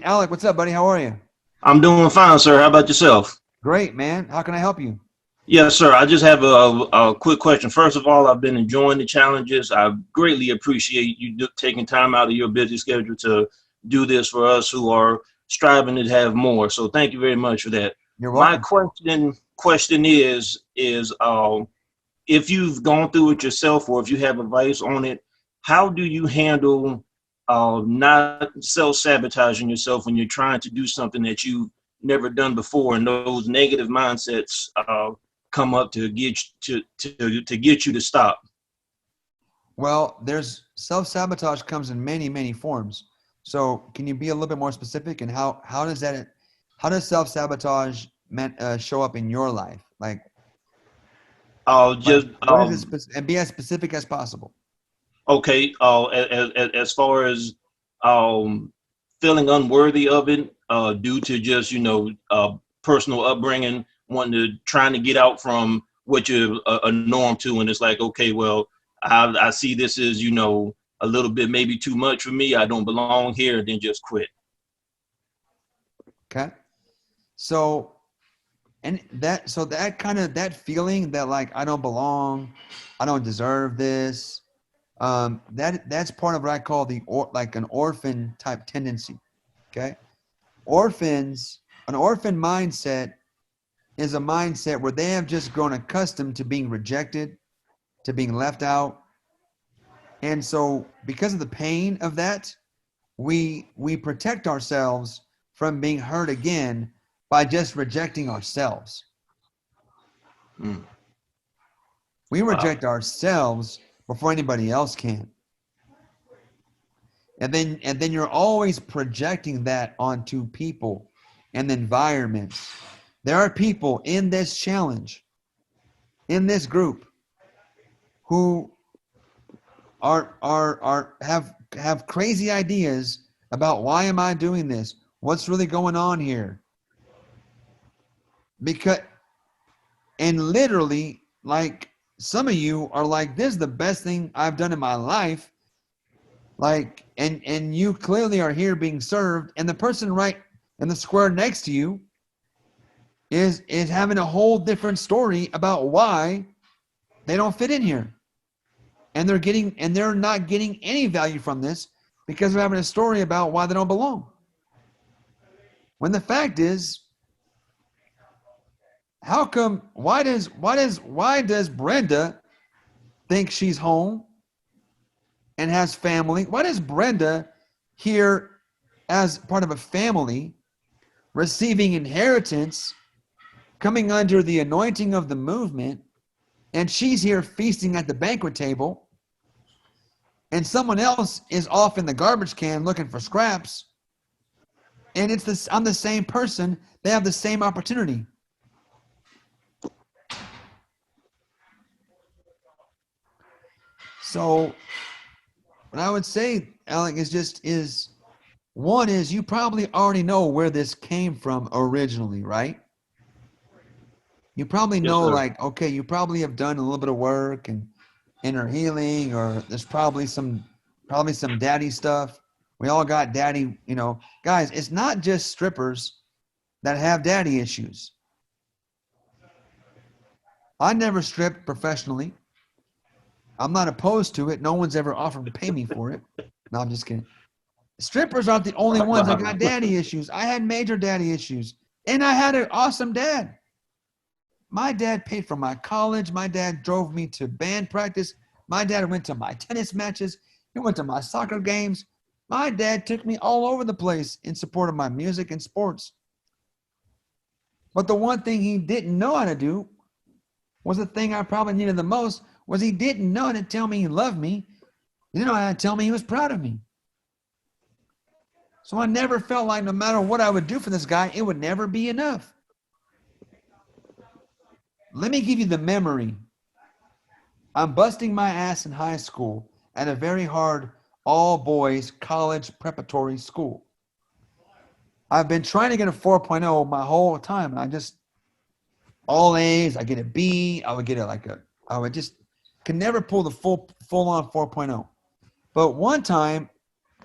Alec, what's up, buddy? How are you? I'm doing fine, sir. How about yourself? Great, man. How can I help you? Yes, sir. I just have a quick question. First of all, I've been enjoying the challenges. I greatly appreciate you taking time out of your busy schedule to do this for us who are striving to have more. So thank you very much for that. You're My welcome. question is if you've gone through it yourself or if you have advice on it, how do you handle not self-sabotaging yourself when you're trying to do something that you've never done before and those negative mindsets come up to get you to stop? Well, there's self-sabotage comes in many, many forms. So, can you be a little bit more specific? And how does self-sabotage show up in your life? Like Just what is it, and be as specific as possible. okay. As far as um, feeling unworthy of it due to just personal upbringing, wanting to trying to get out from what you're a norm to, and it's like, okay, well, I see this as a little bit maybe too much for me. I don't belong here. Then just quit. Okay. So, that kind of that feeling that like I don't belong, I don't deserve this. That's part of what I call like an orphan type tendency. Okay. Orphans, an orphan mindset is a mindset where they have just grown accustomed to being rejected, to being left out. And so because of the pain of that, we protect ourselves from being hurt again by just rejecting ourselves. Mm, We wow. reject ourselves before anybody else can. And then you're always projecting that onto people and environments. There are people in this challenge, in this group, who have crazy ideas about why am I doing this? What's really going on here? Because and literally, like some of you are like, this is the best thing I've done in my life. Like, and you clearly are here being served, and the person right in the square next to you is having a whole different story about why they don't fit in here. And they're not getting any value from this because they're having a story about why they don't belong. When the fact is, how come why does Brenda think she's home and has family? Why does Brenda here as part of a family receiving inheritance, coming under the anointing of the movement, and she's here feasting at the banquet table, and someone else is off in the garbage can looking for scraps, and I'm the same person, they have the same opportunity. So what I would say, Alec, is one is you probably already know where this came from originally, right? You probably Yes, know, sir. like, okay, you probably have done a little bit of work and inner healing, or there's probably some daddy stuff. We all got daddy. Guys, it's not just strippers that have daddy issues. I never stripped professionally. I'm not opposed to it. No one's ever offered to pay me for it. No, I'm just kidding. Strippers aren't the only ones that got Wow. daddy issues. I had major daddy issues, and I had an awesome dad. My dad paid for my college. My dad drove me to band practice. My dad went to my tennis matches. He went to my soccer games. My dad took me all over the place in support of my music and sports. But the one thing he didn't know how to do was the thing I probably needed the most, was he didn't know how to tell me he loved me. He didn't know how to tell me he was proud of me. So I never felt like no matter what I would do for this guy, it would never be enough. Let me give you the memory. I'm busting my ass in high school at a very hard all boys college preparatory school. I've been trying to get a 4.0 my whole time. And I just, all A's, I get a B, I would get I would just, could never pull the full on 4.0. But one time,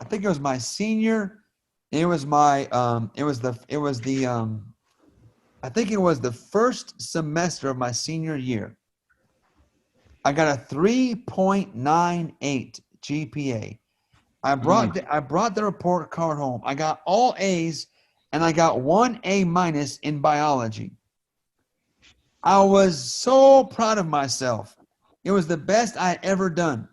I think it was my senior It was my I think it was the first semester of my senior year. I got a 3.98 GPA. I brought the report card home. I got all A's and I got 1 A minus in biology. I was so proud of myself. It was the best I had ever done.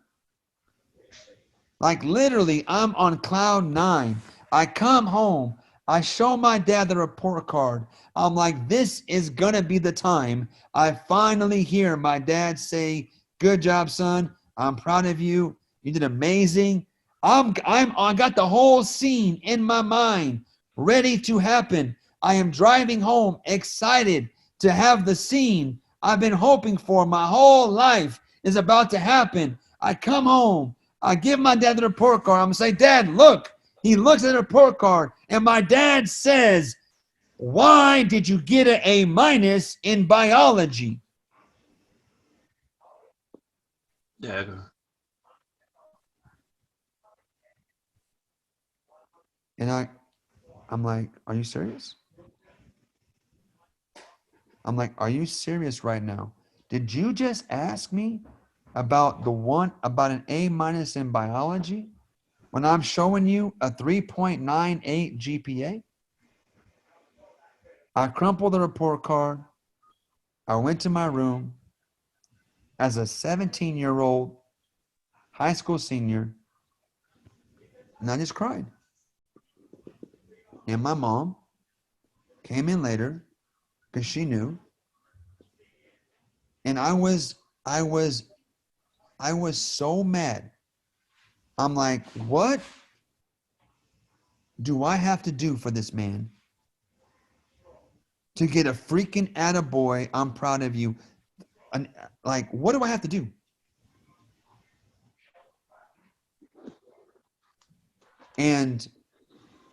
Like literally, I'm on cloud 9. I come home. I show my dad the report card. I'm like, this is going to be the time I finally hear my dad say, good job, son. I'm proud of you. You did amazing. I got the whole scene in my mind ready to happen. I am driving home excited to have the scene I've been hoping for my whole life is about to happen. I come home. I give my dad the report card. I'm going to say, Dad, look. He looks at the report card, and my dad says, why did you get an A minus in biology? Yeah. And I'm like, are you serious? I'm like, are you serious right now? Did you just ask me about an A minus in biology when I'm showing you a 3.98 GPA? I crumpled the report card. I went to my room as a 17-year-old high school senior, and I just cried. And my mom came in later because she knew. And I was so mad. I'm like, what do I have to do for this man to get a freaking attaboy? I'm proud of you. And like, what do I have to do? And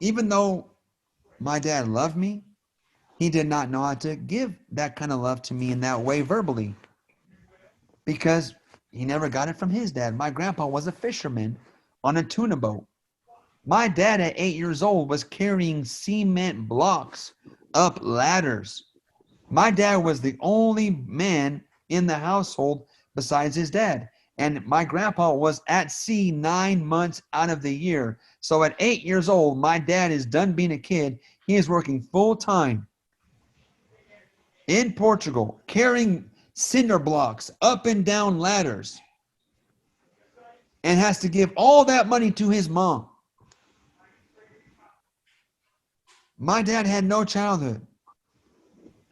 even though my dad loved me, he did not know how to give that kind of love to me in that way verbally, because he never got it from his dad. My grandpa was a fisherman on a tuna boat. My dad at 8 years old was carrying cement blocks up ladders. My dad was the only man in the household besides his dad. And my grandpa was at sea 9 months out of the year. So at 8 years old, my dad is done being a kid. He is working full time in Portugal, carrying cinder blocks up and down ladders, and has to give all that money to his mom. My dad had no childhood.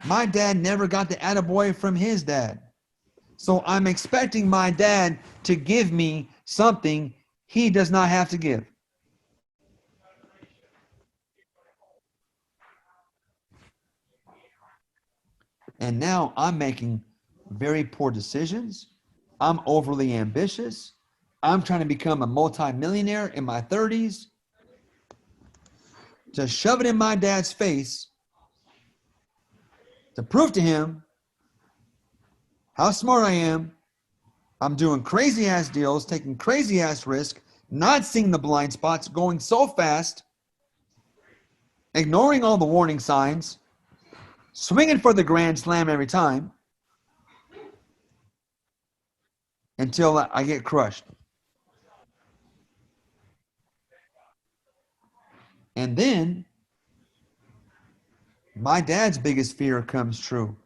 My dad never got the attaboy from his dad. So I'm expecting my dad to give me something he does not have to give. And now I'm making very poor decisions. I'm overly ambitious. I'm trying to become a multimillionaire in my 30s. To shove it in my dad's face to prove to him how smart I am. I'm doing crazy ass deals, taking crazy ass risks, not seeing the blind spots, going so fast, ignoring all the warning signs, swinging for the grand slam every time until I get crushed. And then my dad's biggest fear comes true.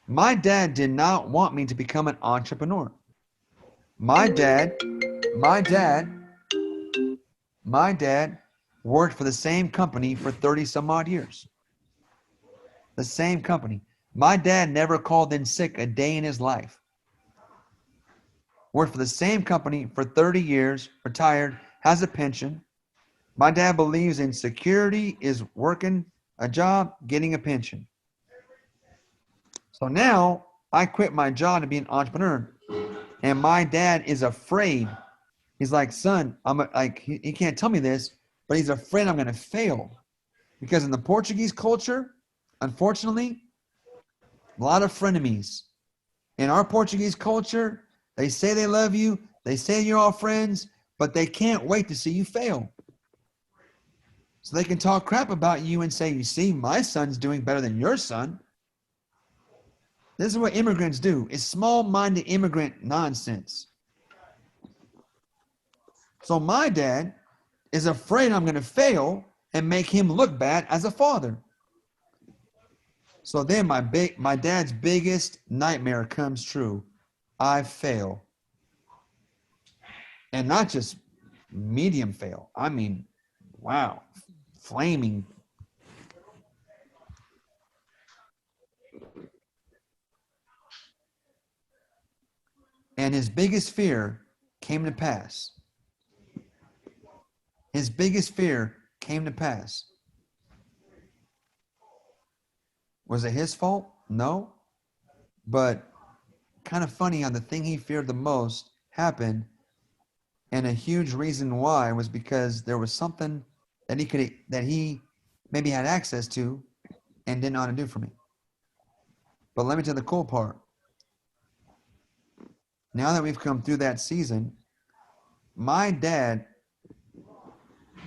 My dad did not want me to become an entrepreneur. My dad worked for the same company for 30 some odd years. The same company. My dad never called in sick a day in his life. Worked for the same company for 30 years, retired, has a pension. My dad believes in security is working a job, getting a pension. So now I quit my job to be an entrepreneur, and my dad is afraid. He's like, son, he can't tell me this, but he's afraid I'm going to fail. Because in the Portuguese culture, unfortunately, a lot of frenemies. In our Portuguese culture, they say they love you, they say you're all friends, but they can't wait to see you fail. So they can talk crap about you and say, you see, my son's doing better than your son. This is what immigrants do. It's small-minded immigrant nonsense. So my dad is afraid I'm going to fail and make him look bad as a father. So then my dad's biggest nightmare comes true. I fail. And not just medium fail. I mean, wow, flaming. And his biggest fear came to pass. His biggest fear came to pass. Was it his fault? No. But kind of funny how the thing he feared the most happened. And a huge reason why was because there was something that he maybe had access to and didn't know how to do for me. But let me tell you the cool part. Now that we've come through that season, my dad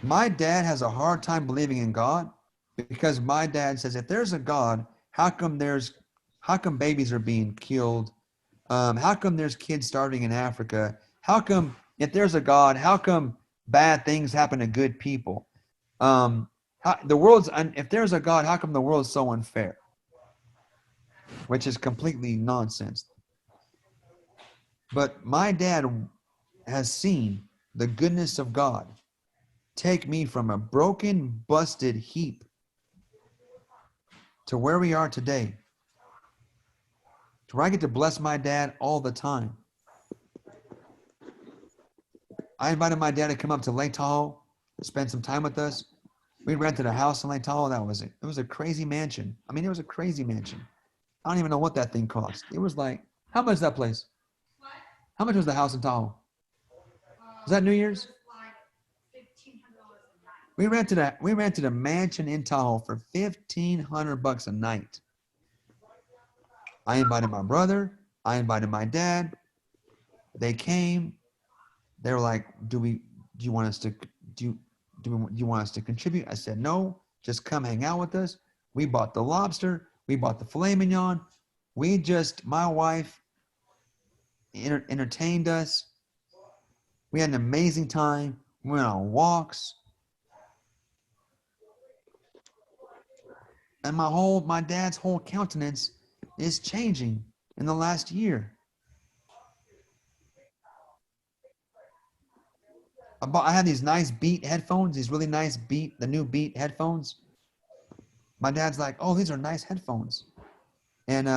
has a hard time believing in God, because my dad says, if there's a God, how come babies are being killed? How come there's kids starving in Africa? How come, if there's a God, how come bad things happen to good people? If there's a God, how come the world's so unfair? Which is completely nonsense. But my dad has seen the goodness of God take me from a broken, busted heap to where we are today, to where I get to bless my dad all the time. I invited my dad to come up to Lake Tahoe, spend some time with us. We rented a house in Lake Tahoe. It was a crazy mansion. I mean, it was a crazy mansion. I don't even know what that thing cost. It was like, how much is that place? How much was the house in Tahoe? Was that New Year's? We rented a mansion in Tahoe for $1,500 a night. I invited my brother. I invited my dad. They came. They were like, "Do you want us to contribute?" I said, "No, just come hang out with us." We bought the lobster. We bought the filet mignon. My wife entertained us. We had an amazing time. We went on walks. And my dad's whole countenance is changing in the last year. I had these nice Beat headphones, these really nice the new Beat headphones. My dad's like, "Oh, these are nice headphones." And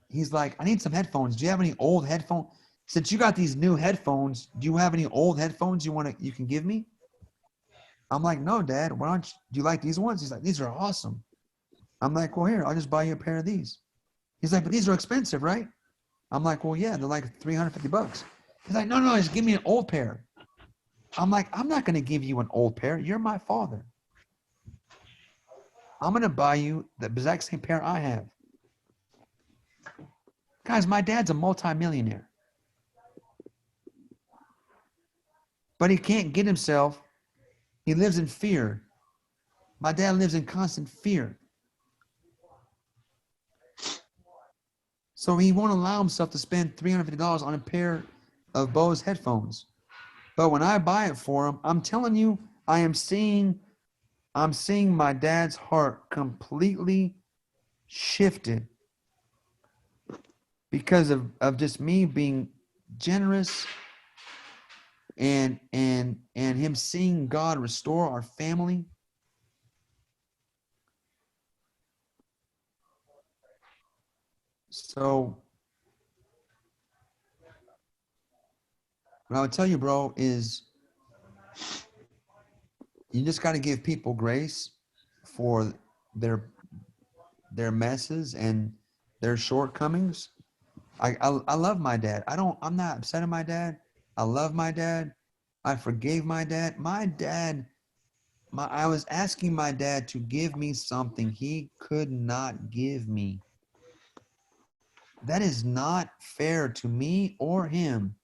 he's like, "I need some headphones. Do you have any old headphones? Since you got these new headphones, do you have any old headphones you can give me?" I'm like, "No, Dad. Do you like these ones?" He's like, "These are awesome." I'm like, "Well, here, I'll just buy you a pair of these." He's like, "But these are expensive, right?" I'm like, "Well, yeah, they're like $350. He's like, No, just give me an old pair." I'm like, "I'm not going to give you an old pair. You're my father. I'm going to buy you the exact same pair I have." Guys, my dad's a multimillionaire. But he can't get himself. He lives in fear. My dad lives in constant fear. So he won't allow himself to spend $350 on a pair of Bose headphones. But when I buy it for him, I'm telling you, I'm seeing my dad's heart completely shifted because of just me being generous and him seeing God restore our family. So what I would tell you, bro, is you just got to give people grace for their messes and their shortcomings. I love my dad. I'm not upset at my dad. I love my dad. I forgave my dad. I was asking my dad to give me something he could not give me. That is not fair to me or him.